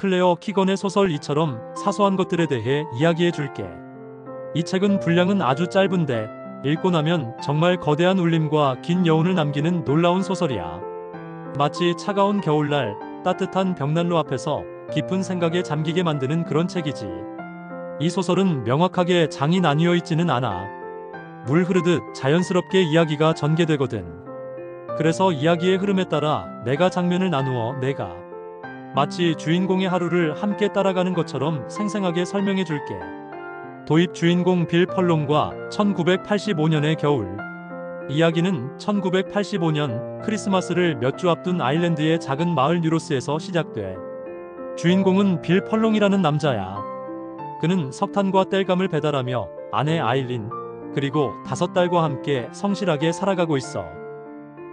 클레어 키건의 소설 이처럼 사소한 것들에 대해 이야기해 줄게. 이 책은 분량은 아주 짧은데 읽고 나면 정말 거대한 울림과 긴 여운을 남기는 놀라운 소설이야. 마치 차가운 겨울날 따뜻한 벽난로 앞에서 깊은 생각에 잠기게 만드는 그런 책이지. 이 소설은 명확하게 장이 나뉘어 있지는 않아. 물 흐르듯 자연스럽게 이야기가 전개되거든. 그래서 이야기의 흐름에 따라 내가 장면을 나누어 내가 마치 주인공의 하루를 함께 따라가는 것처럼 생생하게 설명해 줄게. 도입 주인공 빌 펄롱과 1985년의 겨울. 이야기는 1985년 크리스마스를 몇 주 앞둔 아일랜드의 작은 마을 뉴로스에서 시작돼. 주인공은 빌 펄롱이라는 남자야. 그는 석탄과 땔감을 배달하며 아내 아일린, 그리고 5딸과 함께 성실하게 살아가고 있어.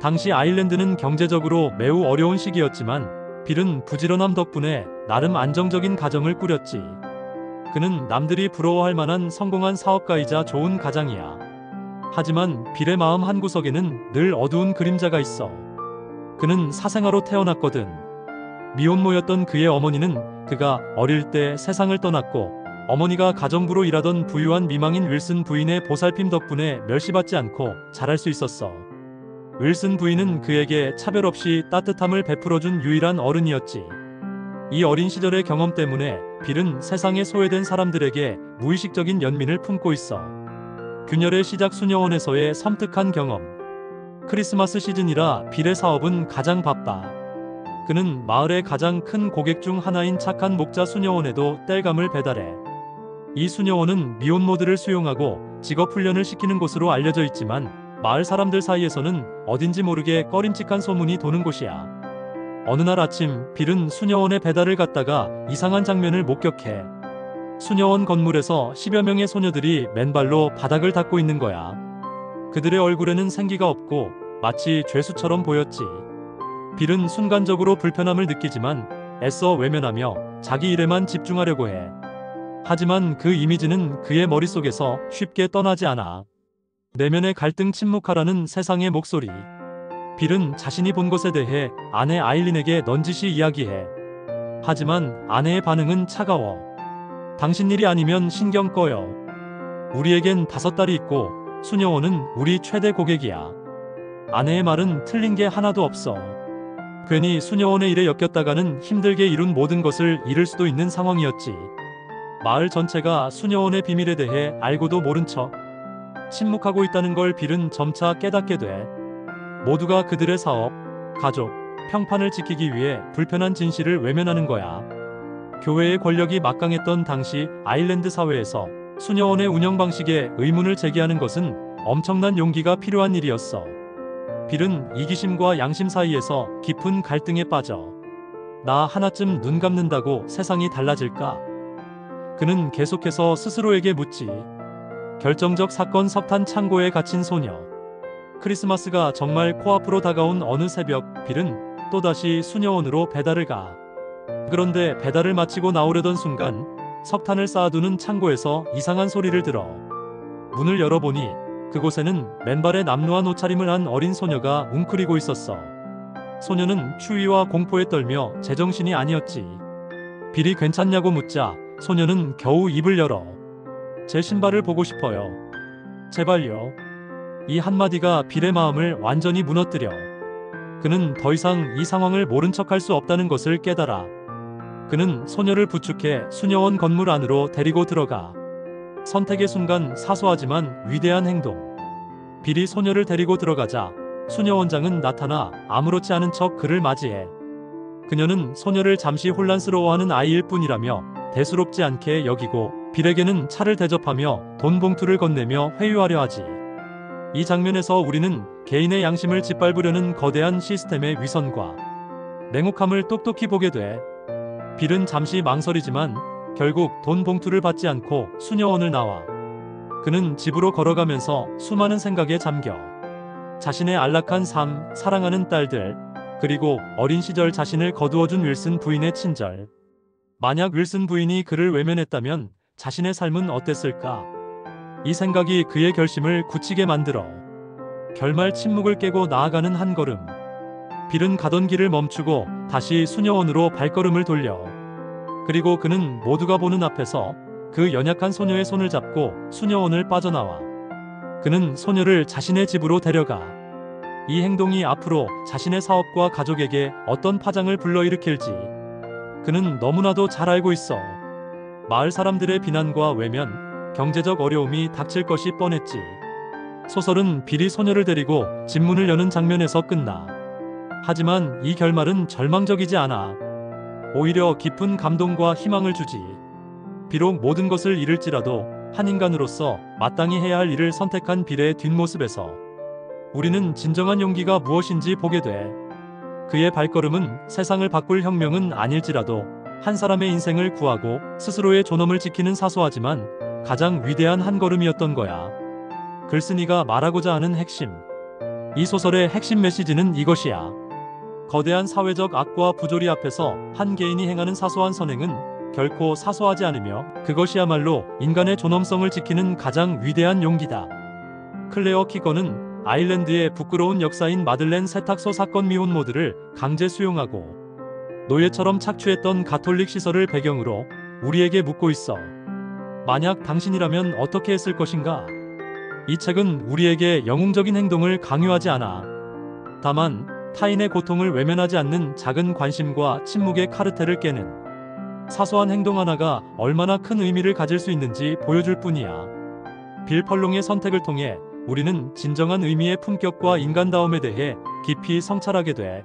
당시 아일랜드는 경제적으로 매우 어려운 시기였지만 빌은 부지런함 덕분에 나름 안정적인 가정을 꾸렸지. 그는 남들이 부러워할 만한 성공한 사업가이자 좋은 가장이야. 하지만 빌의 마음 한구석에는 늘 어두운 그림자가 있어. 그는 사생아로 태어났거든. 미혼모였던 그의 어머니는 그가 어릴 때 세상을 떠났고, 어머니가 가정부로 일하던 부유한 미망인 윌슨 부인의 보살핌 덕분에 멸시받지 않고 자랄 수 있었어. 윌슨 부인은 그에게 차별 없이 따뜻함을 베풀어준 유일한 어른이었지. 이 어린 시절의 경험 때문에 빌은 세상에 소외된 사람들에게 무의식적인 연민을 품고 있어. 균열의 시작 수녀원에서의 섬뜩한 경험. 크리스마스 시즌이라 빌의 사업은 가장 바빠. 그는 마을의 가장 큰 고객 중 하나인 착한 목자 수녀원에도 땔감을 배달해. 이 수녀원은 미혼모들을 수용하고 직업 훈련을 시키는 곳으로 알려져 있지만 마을 사람들 사이에서는 어딘지 모르게 꺼림칙한 소문이 도는 곳이야. 어느 날 아침 빌은 수녀원에 배달을 갔다가 이상한 장면을 목격해. 수녀원 건물에서 10여 명의 소녀들이 맨발로 바닥을 닦고 있는 거야. 그들의 얼굴에는 생기가 없고 마치 죄수처럼 보였지. 빌은 순간적으로 불편함을 느끼지만 애써 외면하며 자기 일에만 집중하려고 해. 하지만 그 이미지는 그의 머릿속에서 쉽게 떠나지 않아. 내면의 갈등 침묵하라는 세상의 목소리. 빌은 자신이 본 것에 대해 아내 아일린에게 넌지시 이야기해. 하지만 아내의 반응은 차가워. 당신 일이 아니면 신경 꺼요. 우리에겐 5딸이 있고 수녀원은 우리 최대 고객이야. 아내의 말은 틀린 게 하나도 없어. 괜히 수녀원의 일에 엮였다가는 힘들게 이룬 모든 것을 잃을 수도 있는 상황이었지. 마을 전체가 수녀원의 비밀에 대해 알고도 모른 척 침묵하고 있다는 걸 빌은 점차 깨닫게 돼. 모두가 그들의 사업, 가족, 평판을 지키기 위해 불편한 진실을 외면하는 거야. 교회의 권력이 막강했던 당시 아일랜드 사회에서 수녀원의 운영 방식에 의문을 제기하는 것은 엄청난 용기가 필요한 일이었어. 빌은 이기심과 양심 사이에서 깊은 갈등에 빠져. 나 하나쯤 눈 감는다고 세상이 달라질까? 그는 계속해서 스스로에게 묻지. 결정적 사건 석탄 창고에 갇힌 소녀. 크리스마스가 정말 코앞으로 다가온 어느 새벽 빌은 또다시 수녀원으로 배달을 가. 그런데 배달을 마치고 나오려던 순간 석탄을 쌓아두는 창고에서 이상한 소리를 들어. 문을 열어보니 그곳에는 맨발에 남루한 옷차림을 한 어린 소녀가 웅크리고 있었어. 소녀는 추위와 공포에 떨며 제정신이 아니었지. 빌이 괜찮냐고 묻자 소녀는 겨우 입을 열어. 제 신발을 보고 싶어요. 제발요. 이 한마디가 빌의 마음을 완전히 무너뜨려. 그는 더 이상 이 상황을 모른 척할 수 없다는 것을 깨달아. 그는 소녀를 부축해 수녀원 건물 안으로 데리고 들어가. 선택의 순간 사소하지만 위대한 행동. 빌이 소녀를 데리고 들어가자 수녀원장은 나타나 아무렇지 않은 척 그를 맞이해. 그녀는 소녀를 잠시 혼란스러워하는 아이일 뿐이라며 대수롭지 않게 여기고 빌에게는 차를 대접하며 돈 봉투를 건네며 회유하려 하지. 이 장면에서 우리는 개인의 양심을 짓밟으려는 거대한 시스템의 위선과 냉혹함을 똑똑히 보게 돼. 빌은 잠시 망설이지만 결국 돈 봉투를 받지 않고 수녀원을 나와. 그는 집으로 걸어가면서 수많은 생각에 잠겨. 자신의 안락한 삶, 사랑하는 딸들, 그리고 어린 시절 자신을 거두어준 윌슨 부인의 친절. 만약 윌슨 부인이 그를 외면했다면 자신의 삶은 어땠을까? 이 생각이 그의 결심을 굳히게 만들어. 결말 침묵을 깨고 나아가는 한 걸음. 빌은 가던 길을 멈추고 다시 수녀원으로 발걸음을 돌려. 그리고 그는 모두가 보는 앞에서 그 연약한 소녀의 손을 잡고 수녀원을 빠져나와. 그는 소녀를 자신의 집으로 데려가. 이 행동이 앞으로 자신의 사업과 가족에게 어떤 파장을 불러일으킬지 그는 너무나도 잘 알고 있어. 마을 사람들의 비난과 외면, 경제적 어려움이 닥칠 것이 뻔했지. 소설은 빌이 소녀를 데리고 집문을 여는 장면에서 끝나. 하지만 이 결말은 절망적이지 않아. 오히려 깊은 감동과 희망을 주지. 비록 모든 것을 잃을지라도 한 인간으로서 마땅히 해야 할 일을 선택한 빌의 뒷모습에서 우리는 진정한 용기가 무엇인지 보게 돼. 그의 발걸음은 세상을 바꿀 혁명은 아닐지라도 한 사람의 인생을 구하고 스스로의 존엄을 지키는 사소하지만 가장 위대한 한 걸음이었던 거야. 글쓴이가 말하고자 하는 핵심. 이 소설의 핵심 메시지는 이것이야. 거대한 사회적 악과 부조리 앞에서 한 개인이 행하는 사소한 선행은 결코 사소하지 않으며 그것이야말로 인간의 존엄성을 지키는 가장 위대한 용기다. 클레어 키건은 아일랜드의 부끄러운 역사인 마들렌 세탁소 사건 미혼모들을 강제 수용하고 노예처럼 착취했던 가톨릭 시설을 배경으로 우리에게 묻고 있어. 만약 당신이라면 어떻게 했을 것인가? 이 책은 우리에게 영웅적인 행동을 강요하지 않아. 다만 타인의 고통을 외면하지 않는 작은 관심과 침묵의 카르텔을 깨는 사소한 행동 하나가 얼마나 큰 의미를 가질 수 있는지 보여줄 뿐이야. 빌 펄롱의 선택을 통해 우리는 진정한 의미의 품격과 인간다움에 대해 깊이 성찰하게 돼.